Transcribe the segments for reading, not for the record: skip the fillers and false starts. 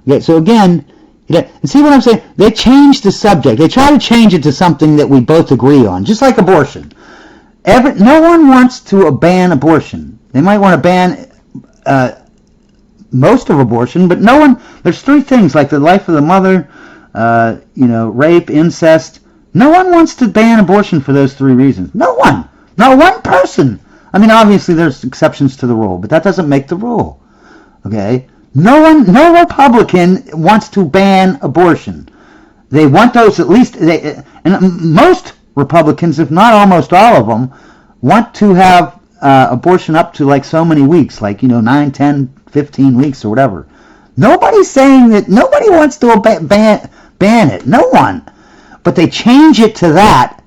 Okay, so again, and see what I'm saying? They change the subject. They try to change it to something that we both agree on, just like abortion. No one wants to ban abortion. They might want to ban most of abortion, but no one. There's three things like the life of the mother, rape, incest. No one wants to ban abortion for those three reasons. No one. Not one person. I mean, obviously there's exceptions to the rule, but that doesn't make the rule. Okay? No Republican wants to ban abortion. They want those at least, and most Republicans, if not almost all of them, want to have abortion up to like so many weeks, like 9, 10, 15 weeks or whatever. Nobody's saying that. Nobody wants to ban it. No one. But they change it to that,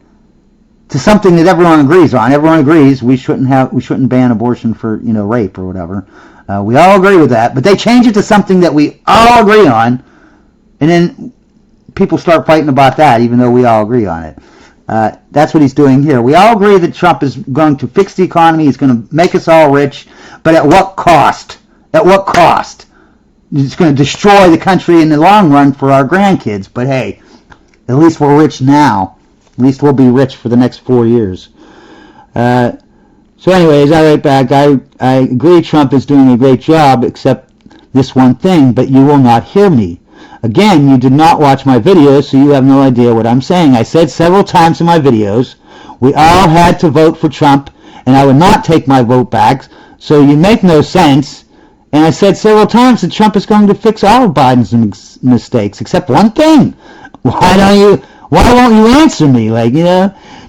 to something that everyone agrees on. Everyone agrees we shouldn't ban abortion for rape or whatever. We all agree with that. But they change it to something that we all agree on, and then people start fighting about that, even though we all agree on it. That's what he's doing here. We all agree that Trump is going to fix the economy. He's going to make us all rich, but at what cost? At what cost? It's going to destroy the country in the long run for our grandkids. But hey, at least we're rich now. At least we'll be rich for the next 4 years. So anyways, I write back, I agree Trump is doing a great job, except this one thing, but you will not hear me. Again, you did not watch my videos, so you have no idea what I'm saying. I said several times in my videos, we all had to vote for Trump, and I would not take my vote back, so you make no sense. And I said several times that Trump is going to fix all of Biden's mistakes, except one thing. Why won't you answer me?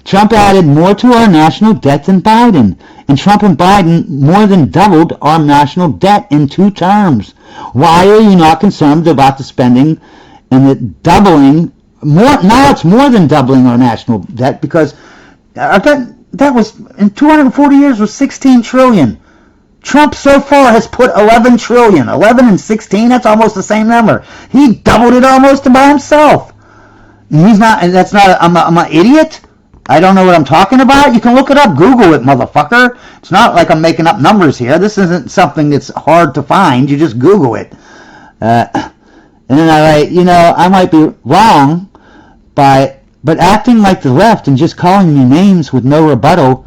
Trump added more to our national debt than Biden. And Trump and Biden more than doubled our national debt in 2 terms. Why are you not concerned about the spending and the doubling? Now it's more than doubling our national debt, because that was, in 240 years, was 16 trillion. Trump so far has put 11 trillion. 11 and 16, that's almost the same number. He doubled it almost by himself. I'm an idiot. I don't know what I'm talking about. You can look it up. Google it, motherfucker. It's not like I'm making up numbers here. This isn't something that's hard to find. You just Google it. And then I write, I might be wrong, but acting like the left and just calling me names with no rebuttal,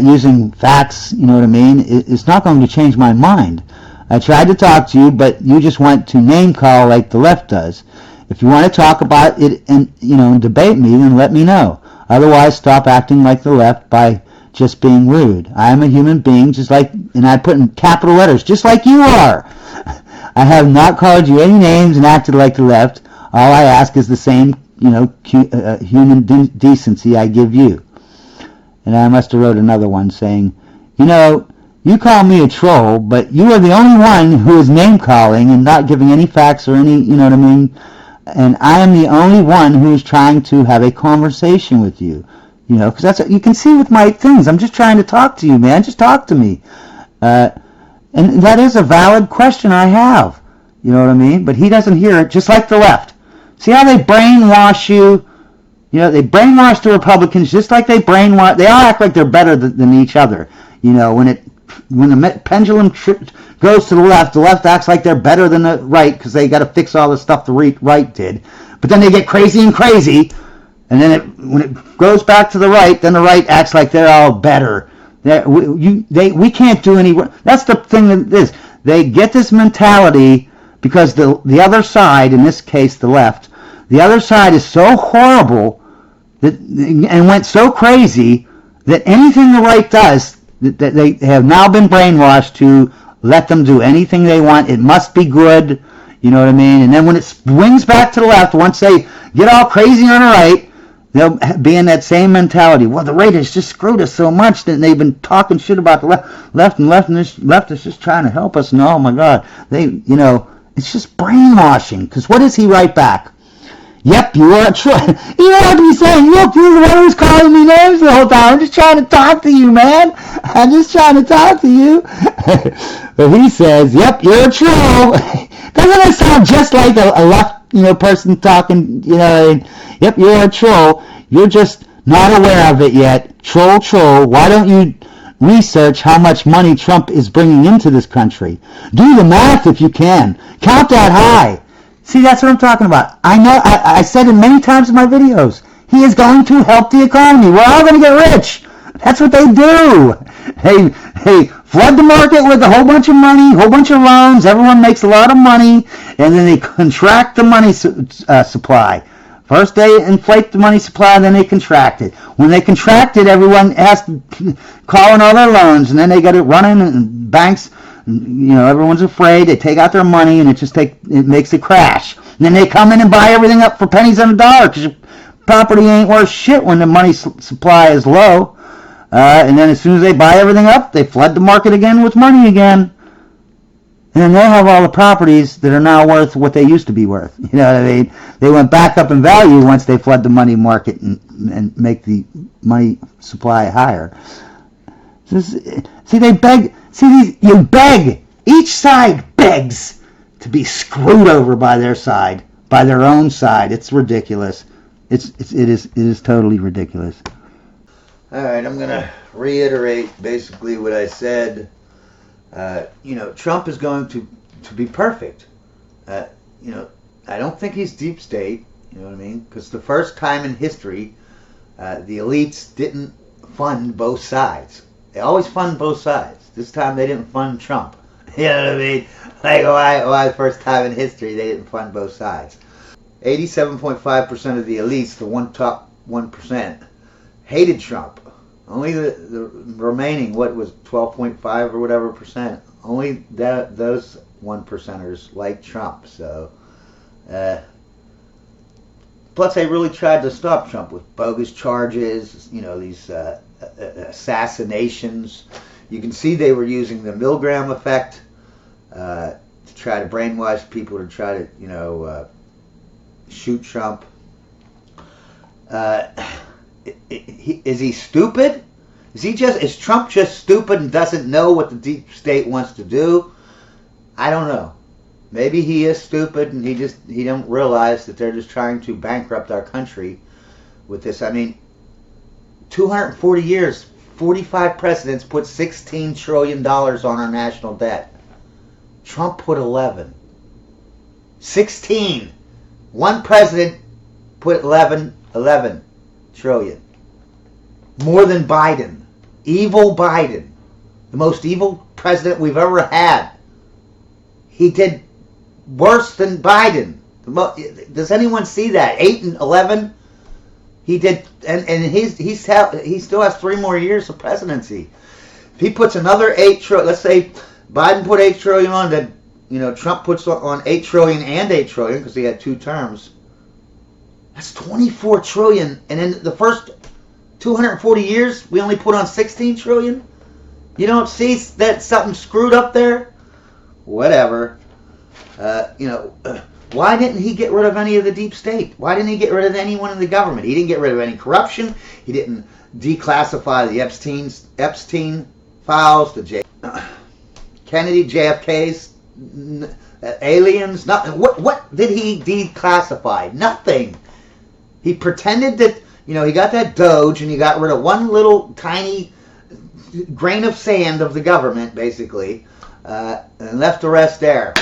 using facts, you know what I mean, it's not going to change my mind. I tried to talk to you, but you just want to name call like the left does. If you want to talk about it and debate me, then let me know. Otherwise, stop acting like the left by just being rude. I am a human being, and I put in capital letters, just like you are. I have not called you any names and acted like the left. All I ask is the same, human decency I give you. And I must have wrote another one saying, you call me a troll, but you are the only one who is name calling and not giving any facts or any, and I am the only one who is trying to have a conversation with you, because that's what you can see with my things. I'm just trying to talk to you, man. Just talk to me. And that is a valid question I have, you know what I mean? But he doesn't hear it, just like the left. See how they brainwash you? They brainwash the Republicans just like they brainwash. They all act like they're better than each other. When the pendulum goes to the left acts like they're better than the right because they got to fix all the stuff the right did. But then they get crazy and crazy, and then when it goes back to the right, then the right acts like they're all better. We can't do any. That's the thing that is. They get this mentality because the other side, in this case the left, the other side is so horrible and went so crazy that anything the right does, that they have now been brainwashed to let them do anything they want. It must be good, you know what I mean? And then when it swings back to the left, once they get all crazy on the right, they'll be in that same mentality. Well, the right has just screwed us so much that they've been talking shit about the left, and this left is just trying to help us. And oh my God, it's just brainwashing. Because what does he write back? Yep, you are a troll. You know what he's saying? Look, you're the one who's calling me names the whole time. I'm just trying to talk to you, man. I'm just trying to talk to you. But he says, yep, you're a troll. Doesn't it sound just like a left, person talking, yep, you're a troll. You're just not aware of it yet. Troll. Why don't you research how much money Trump is bringing into this country? Do the math if you can. Count that high. See, that's what I'm talking about. I know. I said it many times in my videos. He is going to help the economy. We're all going to get rich. That's what they do. They flood the market with a whole bunch of money, a whole bunch of loans. Everyone makes a lot of money, and then they contract the money supply. First they inflate the money supply, then they contract it. When they contract it, everyone has to call in all their loans, and then they got it running, and banks, everyone's afraid. They take out their money, and it makes it crash. And then they come in and buy everything up for pennies on the dollar, because your property ain't worth shit when the money supply is low. And then as soon as they buy everything up, they flood the market again with money again. And then they'll have all the properties that are now worth what they used to be worth. You know what I mean? They went back up in value once they flood the money market and make the money supply higher. See, they beg. See, you beg. Each side begs to be screwed over by their side, by their own side. It's ridiculous. It is totally ridiculous. All right, I'm going to reiterate basically what I said. Trump is going to be perfect. I don't think he's deep state, you know what I mean? Because the first time in history, the elites didn't fund both sides. They always fund both sides. This time they didn't fund Trump. You know what I mean? Like, why the first time in history they didn't fund both sides? 87.5% of the elites, the top 1%, hated Trump. Only the remaining, 12.5 or whatever percent, only those 1%ers liked Trump. So, plus they really tried to stop Trump with bogus charges, these assassinations. You can see they were using the Milgram effect to try to brainwash people to try to, shoot Trump. Is he stupid? Is Trump just stupid and doesn't know what the deep state wants to do? I don't know. Maybe he is stupid and he don't realize that they're just trying to bankrupt our country with this. I mean, 240 years, 45 presidents put $16 trillion on our national debt. Trump put 11. 16. One president put 11 trillion. More than Biden. Evil Biden. The most evil president we've ever had. He did worse than Biden. Does anyone see that? 8 and 11? He did, and he still has 3 more years of presidency. If he puts another 8 trillion, let's say Biden put 8 trillion on, then Trump puts on 8 trillion and 8 trillion because he had 2 terms. That's 24 trillion, and in the first 240 years, we only put on 16 trillion. You don't see that something screwed up there? Whatever. Why didn't he get rid of any of the deep state? Why didn't he get rid of anyone in the government? He didn't get rid of any corruption. He didn't declassify the Epstein files, the Kennedy, JFK's, aliens. Nothing. What did he declassify? Nothing. He pretended that, he got that Doge and he got rid of one little tiny grain of sand of the government, basically, and left the rest there.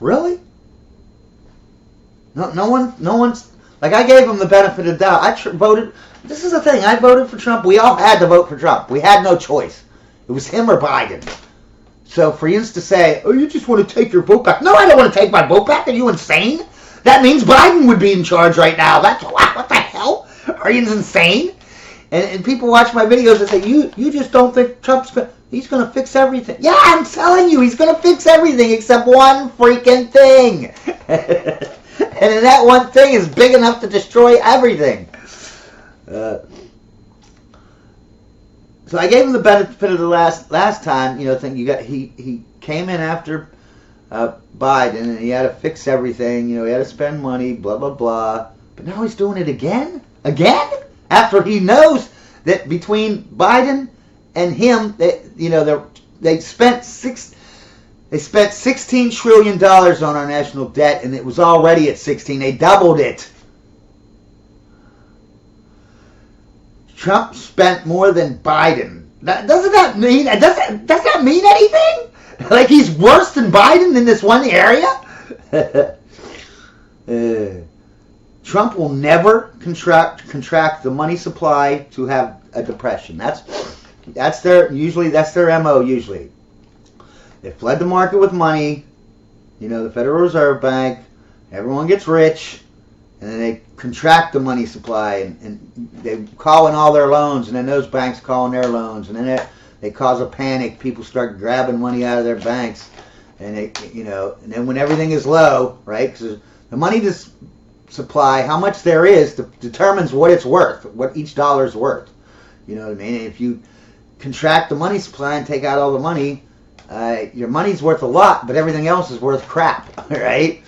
Really? No one's, like, I gave him the benefit of the doubt. I voted, this is the thing, I voted for Trump. We all had to vote for Trump. We had no choice. It was him or Biden. So for you to say, oh, you just want to take your vote back. No, I don't want to take my vote back. Are you insane? That means Biden would be in charge right now. What the hell? Are you insane? And people watch my videos and say, you just don't think he's going to fix everything. Yeah, I'm telling you, he's going to fix everything except one freaking thing. And that one thing is big enough to destroy everything. So I gave him the benefit of the last time, he came in after Biden and he had to fix everything, he had to spend money, blah, blah, blah. But now he's doing it again? Again? After he knows that between Biden and him, they spent $16 trillion on our national debt, and it was already at 16. They doubled it. Trump spent more than Biden. Does that mean anything? Like he's worse than Biden in this one area? Trump will never contract the money supply to have a depression. That's their MO usually. They flood the market with money, the Federal Reserve Bank, everyone gets rich, and then they contract the money supply, and they call in all their loans, and then those banks call in their loans, and then they cause a panic. People start grabbing money out of their banks, and and then when everything is low, right? Because the money supply, how much there is, determines what it's worth, what each dollar is worth. You know what I mean? And if you contract the money supply and take out all the money, your money's worth a lot, but everything else is worth crap, right?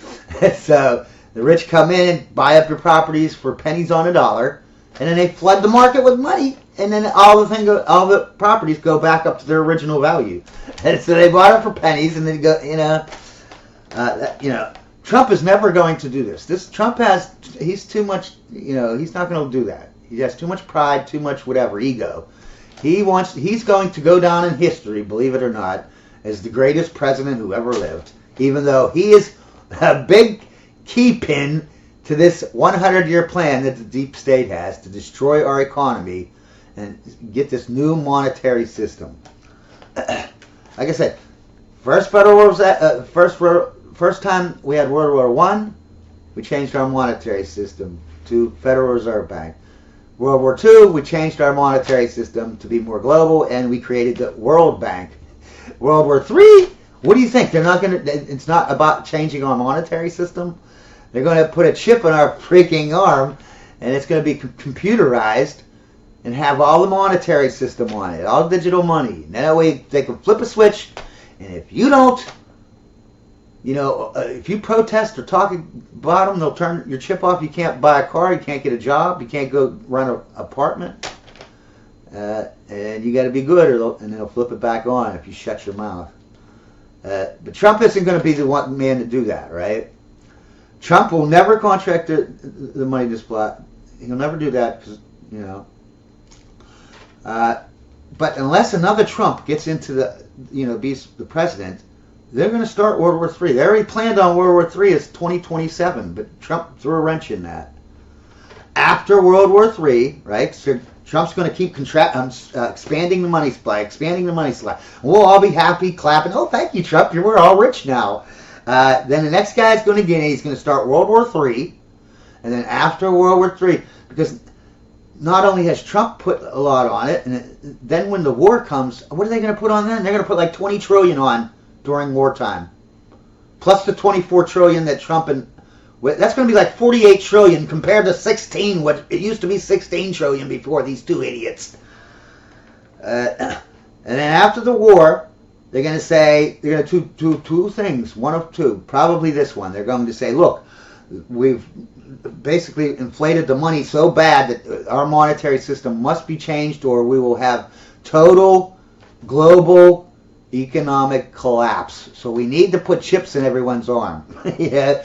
So the rich come in and buy up your properties for pennies on a dollar, and then they flood the market with money, and then all the properties go back up to their original value. And so they bought it for pennies, and then Trump is never going to do this. He's too much, he's not going to do that. He has too much pride, too much whatever, ego. He's going to go down in history, believe it or not, as the greatest president who ever lived, even though he is a big key pin to this 100-year plan that the deep state has to destroy our economy and get this new monetary system. Like I said, first time we had World War I, we changed our monetary system to Federal Reserve Bank. World War II, we changed our monetary system to be more global, and we created the World Bank. World War III, what do you think? It's not about changing our monetary system. They're going to put a chip in our freaking arm, and it's going to be computerized and have all the monetary system on it, all digital money. And that way they can flip a switch, and if you don't, if you protest or talk about them, they'll turn your chip off. You can't buy a car, you can't get a job, you can't go run an apartment, and you got to be good, and they'll flip it back on if you shut your mouth. But Trump isn't going to be the one man to do that, right? Trump will never contract the money supply. He'll never do that because but unless another Trump gets into be the president, they're going to start World War III. They already planned on World War III as 2027, but Trump threw a wrench in that. After World War III, right, so Trump's going to keep expanding the money supply, We'll all be happy, clapping. Oh, thank you, Trump. We're all rich now. Then the next guy's going to get in. He's going to start World War III. And then after World War III, because not only has Trump put a lot on it, and then when the war comes, what are they going to put on then? They're going to put like 20 trillion on during wartime, plus the 24 trillion that Trump that's going to be like 48 trillion compared to 16. What it used to be 16 trillion before these two idiots. And then after the war, they're going to do two things. One of two, probably this one. They're going to say, look, we've basically inflated the money so bad that our monetary system must be changed, or we will have total global economic collapse. So we need to put chips in everyone's arm. Yeah,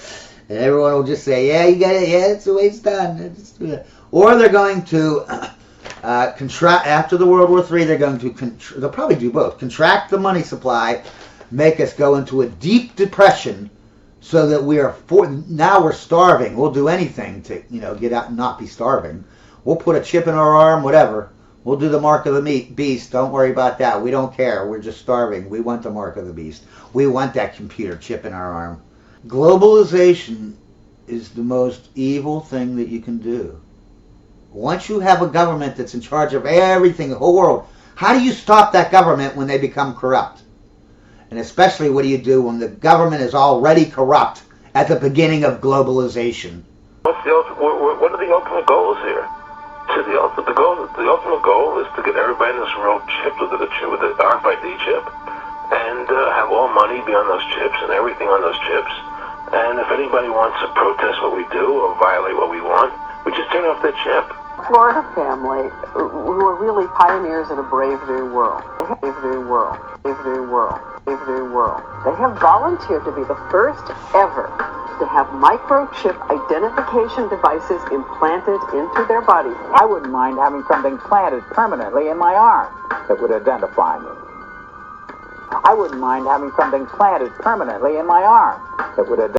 and everyone will just say, yeah, you got it. Yeah, it's the way it's done. Or they're going to contract after the World War III. They're going to they'll probably do both. Contract the money supply, make us go into a deep depression, so that now we're starving. We'll do anything to get out and not be starving. We'll put a chip in our arm, whatever. We'll do the mark of the beast. Don't worry about that. We don't care. We're just starving. We want the mark of the beast. We want that computer chip in our arm. Globalization is the most evil thing that you can do. Once you have a government that's in charge of everything, the whole world, how do you stop that government when they become corrupt? And especially, what do you do when the government is already corrupt at the beginning of globalization? What are the ultimate goals here? The ultimate goal is to get everybody in this world chipped with the RFID chip, and have all money be on those chips and everything on those chips. And if anybody wants to protest what we do or violate what we want, we just turn off that chip. Florida family who are really pioneers in a brave new world. Brave new world. Brave new world. Brave new world. They have volunteered to be the first ever to have microchip identification devices implanted into their body. I wouldn't mind having something planted permanently in my arm that would identify me. I wouldn't mind having something planted permanently in my arm that would identify